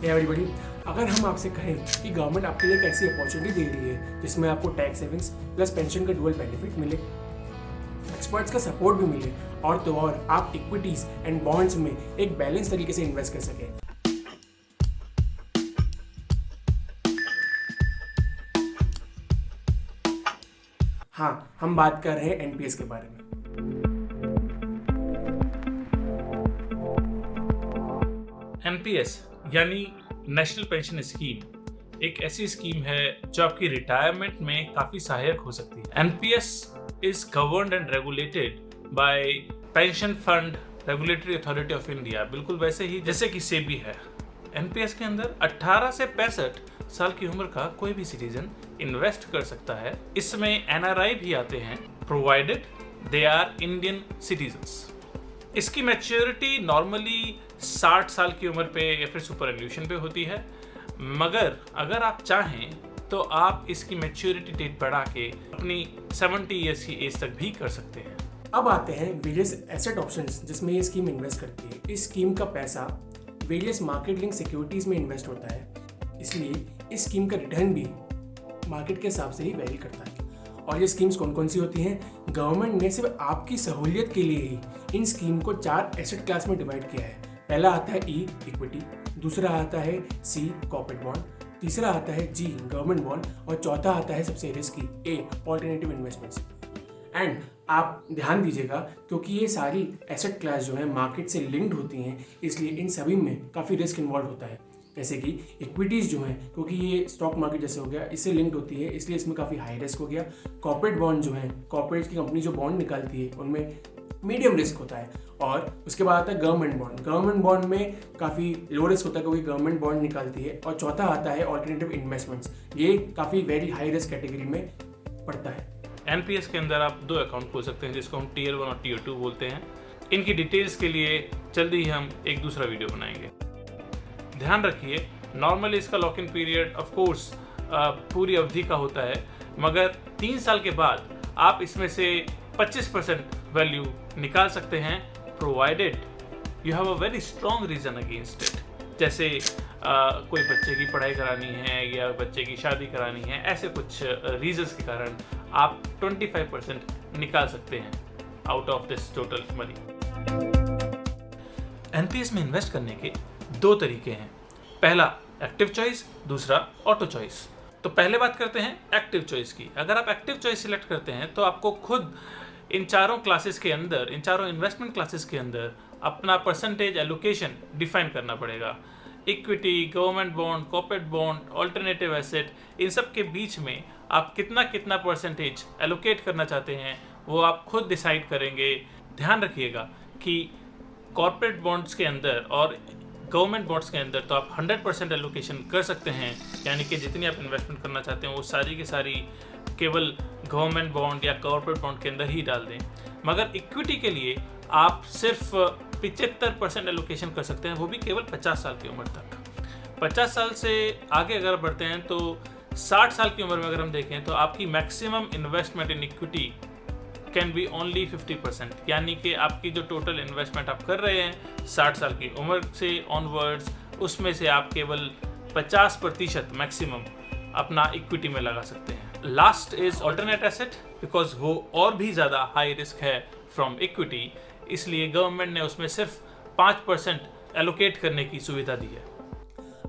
Everybody, अगर हम आपसे कहें कि गवर्नमेंट आपके लिए एक ऐसी अपॉर्चुनिटी दे रही है जिसमें आपको टैक्स सेविंग्स प्लस पेंशन का डुअल बेनिफिट मिले, एक्सपर्ट्स का सपोर्ट भी मिले और तो और आप इक्विटीज एंड बॉन्ड्स में एक बैलेंस तरीके से इन्वेस्ट कर सकें। हाँ, हम बात कर रहे हैं एनपीएस के बारे में। एनपीएस यानी नेशनल पेंशन स्कीम एक ऐसी स्कीम है जो आपकी रिटायरमेंट में काफी सहायक हो सकती है। NPS is governed and regulated by pension fund regulatory authority of India, बिल्कुल वैसे ही जैसे कि सेबी है। एनपीएस के अंदर 18 से 65 साल की उम्र का कोई भी सिटीजन इन्वेस्ट कर सकता है। इसमें एनआरआई भी आते हैं, provided they are Indian citizens. इसकी मैच्योरिटी नॉर्मली 60 साल की उम्र पे या फिर सुपर एन्यूशन पे होती है, मगर अगर आप चाहें तो आप इसकी मैच्योरिटी डेट बढ़ा के अपनी 70 ईयर्स की एज तक भी कर सकते हैं। अब आते हैं वेरियस एसेट ऑप्शंस जिसमें ये स्कीम इन्वेस्ट करती है। इस स्कीम का पैसा वेरियस मार्केट लिंक सिक्योरिटीज में इन्वेस्ट होता है, इसलिए इस स्कीम का रिटर्न भी मार्केट के हिसाब से ही वैरी करता है। और ये स्कीम्स कौन कौन सी होती हैं? गवर्नमेंट ने सिर्फ आपकी सहूलियत के लिए ही इन स्कीम को 4 एसेट क्लास में डिवाइड किया है। पहला आता है ई इक्विटी, दूसरा आता है सी कॉर्पोरेट बॉन्ड, तीसरा आता है जी गवर्नमेंट बॉन्ड और चौथा आता है सबसे risky A alternative investments. And आप ध्यान दीजिएगा क्योंकि ये सारी एसेट क्लास जो है मार्केट से लिंक्ड होती हैं, इसलिए इन सभी में काफ़ी रिस्क इन्वॉल्व होता है। जैसे कि इक्विटीज़ जो हैं, क्योंकि ये स्टॉक मार्केट जैसे हो गया, इससे लिंक्ड होती है, इसलिए इसमें काफ़ी हाई रिस्क हो गया। कॉर्पोरेट बॉन्ड जो है, कॉर्पोरेट की कंपनी जो बॉन्ड निकालती है उनमें मीडियम रिस्क होता है। और उसके बाद आता है गवर्नमेंट बॉन्ड। गवर्नमेंट बॉन्ड में काफ़ी लो रिस्क होता है क्योंकि गवर्नमेंट बॉन्ड निकालती है। और चौथा आता है ऑल्टरनेटिव इन्वेस्टमेंट्स, ये काफ़ी वेरी हाई रिस्क कैटेगरी में पड़ता है। एनपीएस के अंदर आप 2 अकाउंट खोल सकते हैं जिसको हम टीयर 1 और टीयर 2 बोलते हैं। इनकी डिटेल्स के लिए जल्दी ही हम एक दूसरा वीडियो बनाएंगे। ध्यान रखिए, नॉर्मली इसका lock in period of course पूरी अवधि का होता है, मगर 3 साल के बाद आप इसमें से 25% वैल्यू निकाल सकते हैं, provided you have a very strong reason against it. जैसे कोई बच्चे की पढ़ाई करानी है या बच्चे की शादी करानी है, ऐसे कुछ रीजंस के कारण आप 25% निकाल सकते हैं out of this total money. NPS में इन्वेस्ट करने के 2 तरीके हैं, पहला एक्टिव चॉइस, दूसरा ऑटो चॉइस। तो पहले बात करते हैं एक्टिव चॉइस की। अगर आप एक्टिव चॉइस सिलेक्ट करते हैं तो आपको खुद इन चारों क्लासेस के अंदर, इन चारों इन्वेस्टमेंट क्लासेस के अंदर अपना परसेंटेज एलोकेशन डिफाइन करना पड़ेगा। Equity, government bond, corporate bond, alternative asset, इन सब के बीच में आप कितना परसेंटेज एलोकेट करना चाहते हैं वो आप खुद डिसाइड करेंगे। ध्यान रखिएगा कि कॉर्पोरेट बॉन्ड्स के अंदर और गवर्नमेंट बॉन्ड्स के अंदर तो आप 100% एलोकेशन कर सकते हैं, यानी कि जितनी आप इन्वेस्टमेंट करना चाहते हैं वो सारी की सारी केवल गवर्नमेंट बॉन्ड या कॉर्पोरेट बॉन्ड के अंदर ही डाल दें। मगर इक्विटी के लिए आप सिर्फ 75% एलोकेशन कर सकते हैं, वो भी केवल 50 साल की उम्र तक। 50 साल से आगे अगर बढ़ते हैं तो 60 साल की उम्र में अगर हम देखें तो आपकी maximum investment in equity can be only 50%, यानी कि आपकी जो टोटल इन्वेस्टमेंट आप कर रहे हैं 60 साल की उम्र से ऑनवर्ड्स, उसमें से आप केवल 50% मैक्सिमम अपना इक्विटी में लगा सकते हैं। Last is alternate asset, because वो और भी ज़्यादा हाई रिस्क है फ्रॉम इक्विटी, इसलिए गवर्नमेंट ने उसमें सिर्फ 5% एलोकेट करने की सुविधा दी है।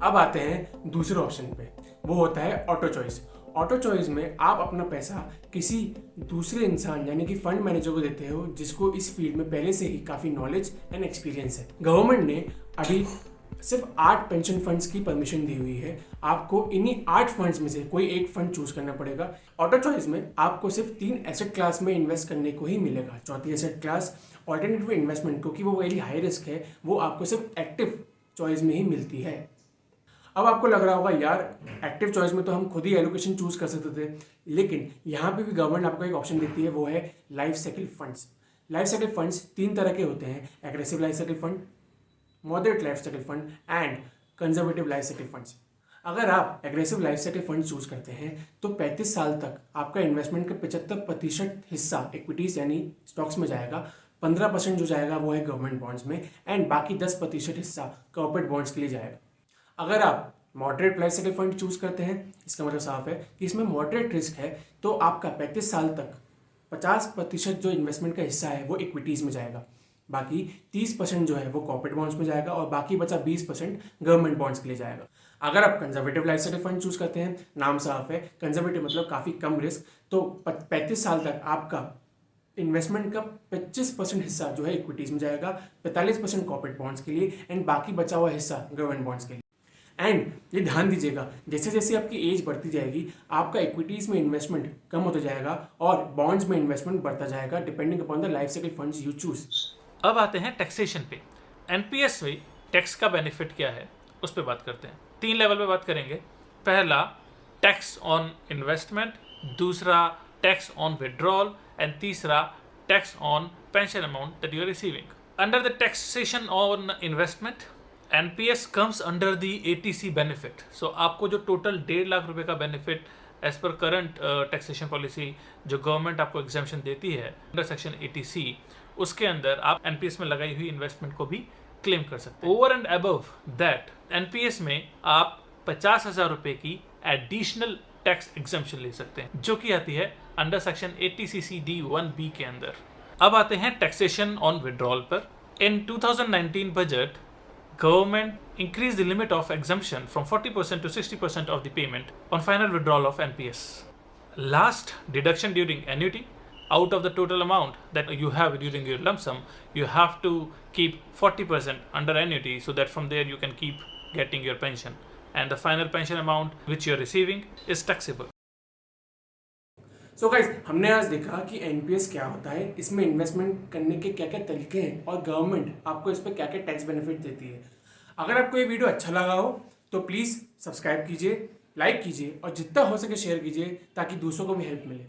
अब आते हैं दूसरे ऑप्शन पे, वो होता है ऑटो चॉइस। ऑटो चॉइस में आप अपना पैसा किसी दूसरे इंसान यानी कि फंड मैनेजर को देते हो जिसको इस फील्ड में पहले से ही काफ़ी नॉलेज एंड एक्सपीरियंस है। गवर्नमेंट ने अभी सिर्फ 8 पेंशन फंड्स की परमिशन दी हुई है। आपको इन्हीं 8 फंड्स में से कोई एक फंड चूज करना पड़ेगा। ऑटो चॉइस में आपको सिर्फ 3 एसेट क्लास में इन्वेस्ट करने को ही मिलेगा। चौथी एसेट क्लास ऑल्टरनेटिव इन्वेस्टमेंट, क्योंकि वो वेरी हाई रिस्क है, वो आपको सिर्फ एक्टिव चॉइस में ही मिलती है। अब आपको लग रहा होगा यार एक्टिव चॉइस में तो हम खुद ही एलोकेशन चूज कर सकते थे, लेकिन यहाँ पे भी गवर्नमेंट आपको एक ऑप्शन देती है, वो है life cycle funds. Life cycle funds 3 तरह के होते हैं, aggressive life cycle fund, moderate life cycle fund and conservative life cycle funds. अगर आप aggressive life cycle fund choose करते हैं तो 35 साल तक आपका इन्वेस्टमेंट का 75% हिस्सा इक्विटीज यानी स्टॉक्स में जाएगा, 15% जो जाएगा वो है गवर्नमेंट बॉन्ड्स में एंड बाकी 10% हिस्सा कॉर्पोरेट बॉन्ड्स के लिए जाएगा। अगर आप moderate life cycle fund choose करते हैं, इसका मतलब साफ है कि इसमें मॉडरेट रिस्क है, तो आपका 35 साल तक 50% जो इन्वेस्टमेंट का हिस्सा है वो इक्विटीज़ में जाएगा, बाकी 30% जो है वो कॉर्पोरेट बॉन्ड्स में जाएगा और बाकी बचा 20% गवर्नमेंट बॉन्ड्स के लिए जाएगा। अगर आप conservative life cycle fund choose करते हैं, नाम साफ है, कंजर्वेटिव मतलब काफ़ी कम रिस्क, तो 35 साल तक आपका इन्वेस्टमेंट का 25% हिस्सा जो है इक्विटीज़ में जाएगा, 45% कॉर्पोरेट बॉन्ड्स के लिए एंड बाकी बचा हुआ हिस्सा गवर्नमेंट बॉन्ड्स के लिए। एंड ये ध्यान दीजिएगा, जैसे जैसे आपकी एज बढ़ती जाएगी आपका इक्विटीज़ में इन्वेस्टमेंट कम होता जाएगा और बॉन्ड्स में इन्वेस्टमेंट बढ़ता जाएगा, depending upon the life cycle funds you choose. अब आते हैं टैक्सेशन पे। एनपीएस में टैक्स का बेनिफिट क्या है उस पर बात करते हैं। 3 लेवल पे बात करेंगे। पहला टैक्स ऑन इन्वेस्टमेंट, दूसरा टैक्स ऑन विड्रॉल एंड तीसरा tax on pension amount that you are receiving. Under the taxation on investment NPS comes under the eighty C benefit. So आपको जो टोटल 1.5 लाख रुपए का benefit as per current taxation policy जो government आपको exemption देती है under section 80C, उसके अंदर आप एनपीएस में लगाई हुई इन्वेस्टमेंट को भी क्लेम कर सकते हैं। Over and above that NPS में आप 50,000 रुपए की एडिशनल टैक्स एग्जाम्शन ले सकते हैं, जो कि आती है अंडर सेक्शन 80CCD1B के अंदर। अब आते हैं टैक्सेशन ऑन विड्रॉल पर। इन 2019 budget government increased the limit of exemption from 40% to 60% of the payment on final withdrawal of NPS. Last deduction during annuity, out of the total amount that you have during your lump sum, you have to keep 40% under annuity so that from there you can keep getting your pension. And the final pension amount which you are receiving is taxable. So guys, हमने आज देखा कि NPS क्या होता है, इसमें investment करने के क्या क्या तरीके हैं और गवर्नमेंट आपको इस पर क्या क्या टैक्स बेनिफिट देती है। अगर आपको ये वीडियो अच्छा लगा हो तो प्लीज़ सब्सक्राइब कीजिए, लाइक कीजिए और जितना हो सके शेयर कीजिए ताकि दूसरों को भी हेल्प मिले।